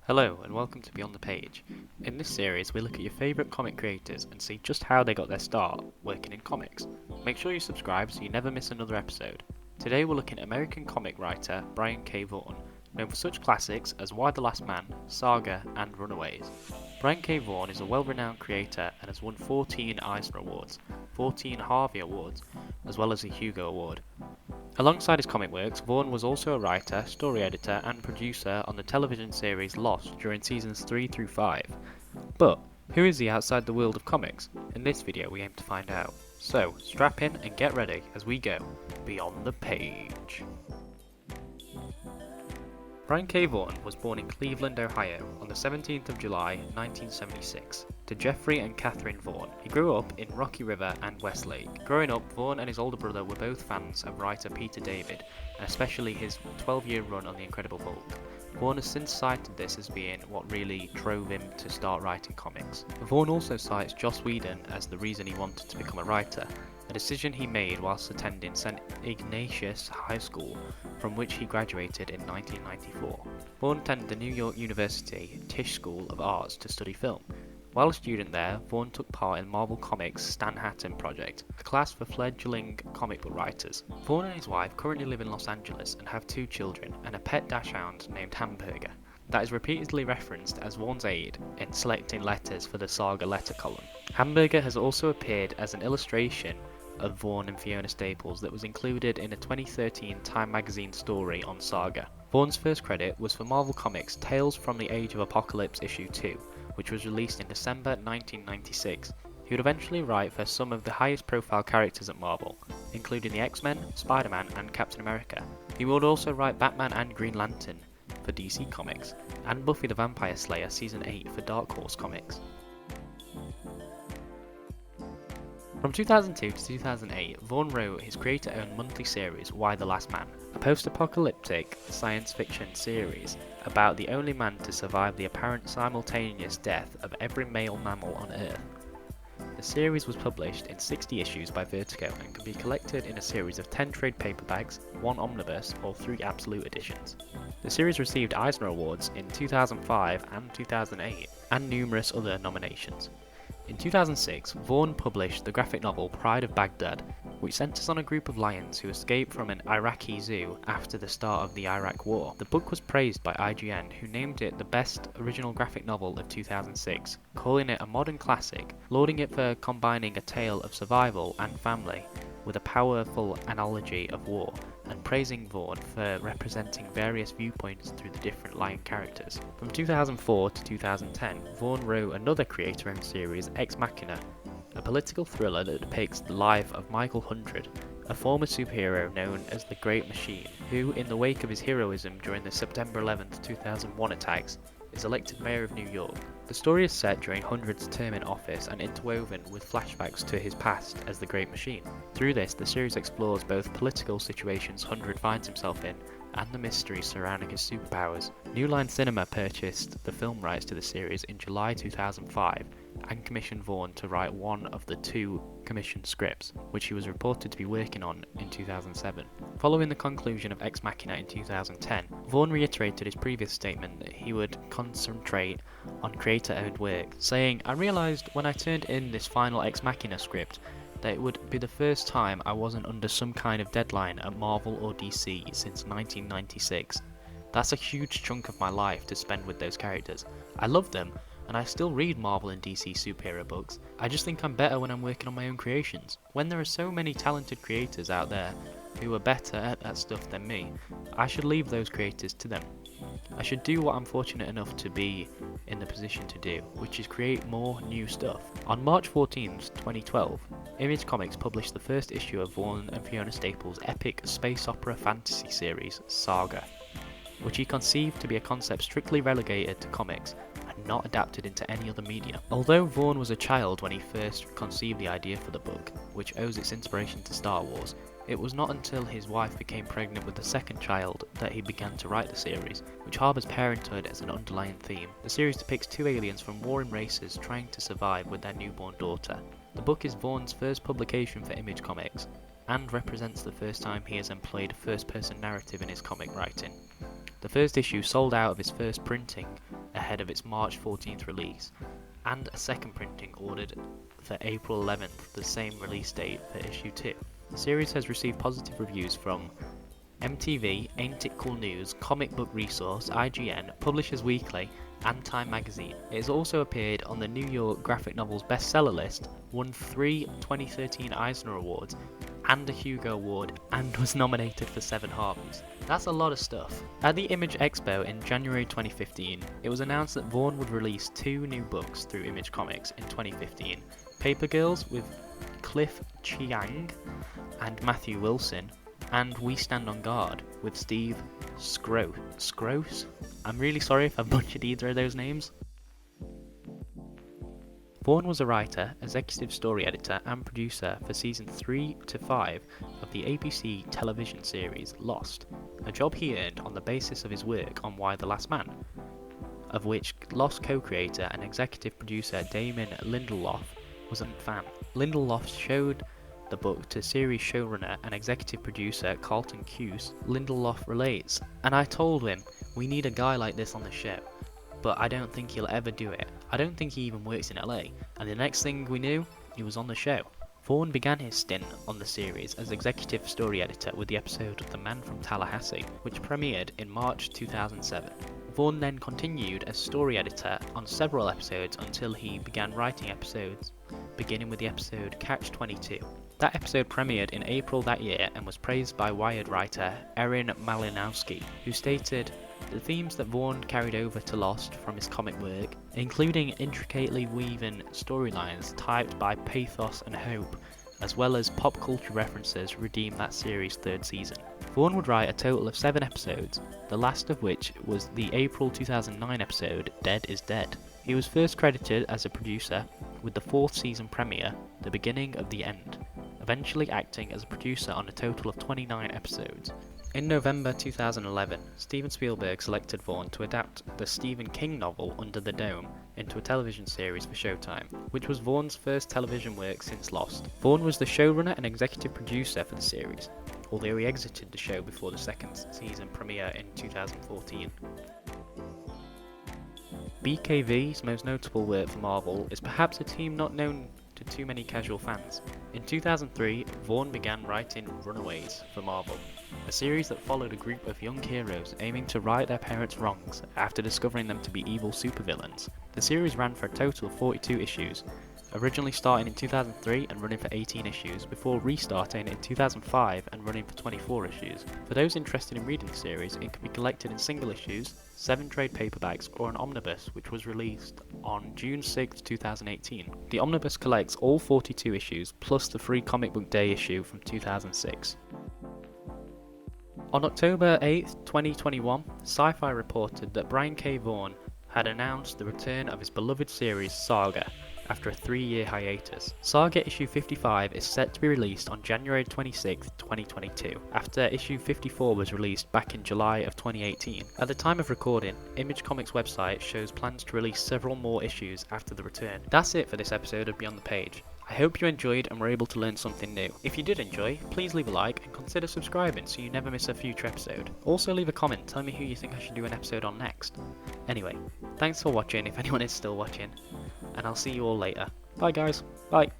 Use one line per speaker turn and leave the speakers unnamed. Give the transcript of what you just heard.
Hello and welcome to Beyond the Page. In this series we look at your favourite comic creators and see just how they got their start working in comics. Make sure you subscribe so you never miss another episode. Today we're looking at American comic writer Brian K. Vaughan, known for such classics as Y the Last Man, Saga and Runaways. Brian K. Vaughan is a well-renowned creator and has won 14 Eisner Awards, 14 Harvey Awards, as well as a Hugo Award. Alongside his comic works, Vaughan was also a writer, story editor and producer on the television series Lost during seasons 3 through 5. But, who is he outside the world of comics? In this video we aim to find out. So, strap in and get ready as we go Beyond the Page. Brian K. Vaughan was born in Cleveland, Ohio on the 17th of July 1976 to Jeffrey and Catherine Vaughan. He grew up in Rocky River and Westlake. Growing up, Vaughan and his older brother were both fans of writer Peter David, and especially his 12-year run on The Incredible Hulk. Vaughan has since cited this as being what really drove him to start writing comics. Vaughan also cites Joss Whedon as the reason he wanted to become a writer, a decision he made whilst attending St. Ignatius High School, from which he graduated in 1994. Vaughan attended the New York University Tisch School of Arts to study film. While a student there, Vaughan took part in Marvel Comics' Stan Hatton Project, a class for fledgling comic book writers. Vaughan and his wife currently live in Los Angeles and have 2 children and a pet dachshund named Hamburger, that is repeatedly referenced as Vaughan's aide in selecting letters for the Saga letter column. Hamburger has also appeared as an illustration of Vaughan and Fiona Staples that was included in a 2013 Time magazine story on Saga. Vaughan's first credit was for Marvel Comics' Tales from the Age of Apocalypse issue 2, which was released in December 1996. He would eventually write for some of the highest profile characters at Marvel, including the X-Men, Spider-Man and Captain America. He would also write Batman and Green Lantern for DC Comics, and Buffy the Vampire Slayer Season 8 for Dark Horse Comics. From 2002 to 2008, Vaughan wrote his creator-owned monthly series Y the Last Man, a post-apocalyptic science fiction series about the only man to survive the apparent simultaneous death of every male mammal on Earth. The series was published in 60 issues by Vertigo and can be collected in a series of 10 trade paperbacks, 1 omnibus or 3 absolute editions. The series received Eisner Awards in 2005 and 2008 and numerous other nominations. In 2006, Vaughan published the graphic novel Pride of Baghdad, which centers on a group of lions who escape from an Iraqi zoo after the start of the Iraq War. The book was praised by IGN, who named it the best original graphic novel of 2006, calling it a modern classic, lauding it for combining a tale of survival and family with a powerful analogy of war, and praising Vaughan for representing various viewpoints through the different lion characters. From 2004 to 2010, Vaughan wrote another creator-owned series, Ex Machina, a political thriller that depicts the life of Michael Hundred, a former superhero known as the Great Machine, who, in the wake of his heroism during the September 11, 2001 attacks, is elected mayor of New York. The story is set during Hundred's term in office and interwoven with flashbacks to his past as the Great Machine. Through this, the series explores both political situations Hundred finds himself in and the mystery surrounding his superpowers. New Line Cinema purchased the film rights to the series in July 2005 and commissioned Vaughan to write one of the 2 commissioned scripts, which he was reported to be working on in 2007. Following the conclusion of Ex Machina in 2010, Vaughan reiterated his previous statement that he would concentrate on creator-owned work, saying, "I realised when I turned in this final Ex Machina script that it would be the first time I wasn't under some kind of deadline at Marvel or DC since 1996. That's a huge chunk of my life to spend with those characters. I love them, and I still read Marvel and DC superhero books. I just think I'm better when I'm working on my own creations. When there are so many talented creators out there who are better at that stuff than me, I should leave those creators to them. I should do what I'm fortunate enough to be in the position to do, which is create more new stuff." On March 14th, 2012, Image Comics published the first issue of Vaughan and Fiona Staples' epic space opera fantasy series, Saga, which he conceived to be a concept strictly relegated to comics and not adapted into any other media. Although Vaughan was a child when he first conceived the idea for the book, which owes its inspiration to Star Wars, it was not until his wife became pregnant with the second child that he began to write the series, which harbours parenthood as an underlying theme. The series depicts 2 aliens from warring races trying to survive with their newborn daughter. The book is Vaughan's first publication for Image Comics, and represents the first time he has employed a first-person narrative in his comic writing. The first issue sold out of his first printing ahead of its March 14th release, and a second printing ordered for April 11th, the same release date for issue 2. The series has received positive reviews from MTV, Ain't It Cool News, Comic Book Resource, IGN, Publishers Weekly, and Time Magazine. It has also appeared on the New York Graphic Novels bestseller list, won 3 2013 Eisner Awards and a Hugo Award, and was nominated for 7 Harveys. That's a lot of stuff. At the Image Expo in January 2015, it was announced that Vaughan would release 2 new books through Image Comics in 2015, Paper Girls with Cliff Chiang and Matthew Wilson, and We Stand on Guard with Steve Scrose? I'm really sorry if I've butchered either of those names. Vaughan was a writer, executive story editor and producer for season 3 to 5 of the ABC television series Lost, a job he earned on the basis of his work on Y: The Last Man, of which Lost co-creator and executive producer Damon Lindelof was a fan. Lindelof showed the book to series showrunner and executive producer Carlton Cuse. Lindelof relates, "And I told him, we need a guy like this on the show, but I don't think he'll ever do it. I don't think he even works in LA, and the next thing we knew, he was on the show." Vaughan began his stint on the series as executive story editor with the episode The Man from Tallahassee, which premiered in March 2007. Vaughan then continued as story editor on several episodes until he began writing episodes, beginning with the episode Catch 22. That episode premiered in April that year and was praised by Wired writer Erin Malinowski, who stated, "The themes that Vaughan carried over to Lost from his comic work, including intricately weaving storylines typed by pathos and hope, as well as pop culture references, redeemed that series' 3rd season." Vaughan would write a total of 7 episodes, the last of which was the April 2009 episode Dead is Dead. He was first credited as a producer, with the 4th season premiere, The Beginning of the End, eventually acting as a producer on a total of 29 episodes. In November 2011, Steven Spielberg selected Vaughan to adapt the Stephen King novel Under the Dome into a television series for Showtime, which was Vaughan's first television work since Lost. Vaughan was the showrunner and executive producer for the series, although he exited the show before the 2nd season premiere in 2014. BKV's most notable work for Marvel is perhaps a team not known to too many casual fans. In 2003, Vaughan began writing Runaways for Marvel, a series that followed a group of young heroes aiming to right their parents' wrongs after discovering them to be evil supervillains. The series ran for a total of 42 issues, originally starting in 2003 and running for 18 issues, before restarting in 2005 and running for 24 issues. For those interested in reading the series, it can be collected in single issues, 7 trade paperbacks, or an omnibus, which was released on June 6, 2018. The omnibus collects all 42 issues, plus the free Comic Book Day issue from 2006. On October 8, 2021, Sci-Fi reported that Brian K. Vaughan had announced the return of his beloved series Saga, after a 3-year hiatus. Saga issue 55 is set to be released on January 26, 2022, after issue 54 was released back in July of 2018. At the time of recording, Image Comics website shows plans to release several more issues after the return. That's it for this episode of Beyond the Page. I hope you enjoyed and were able to learn something new. If you did enjoy, please leave a like and consider subscribing so you never miss a future episode. Also leave a comment telling me who you think I should do an episode on next. Anyway, thanks for watching if anyone is still watching, and I'll see you all later. Bye guys, bye.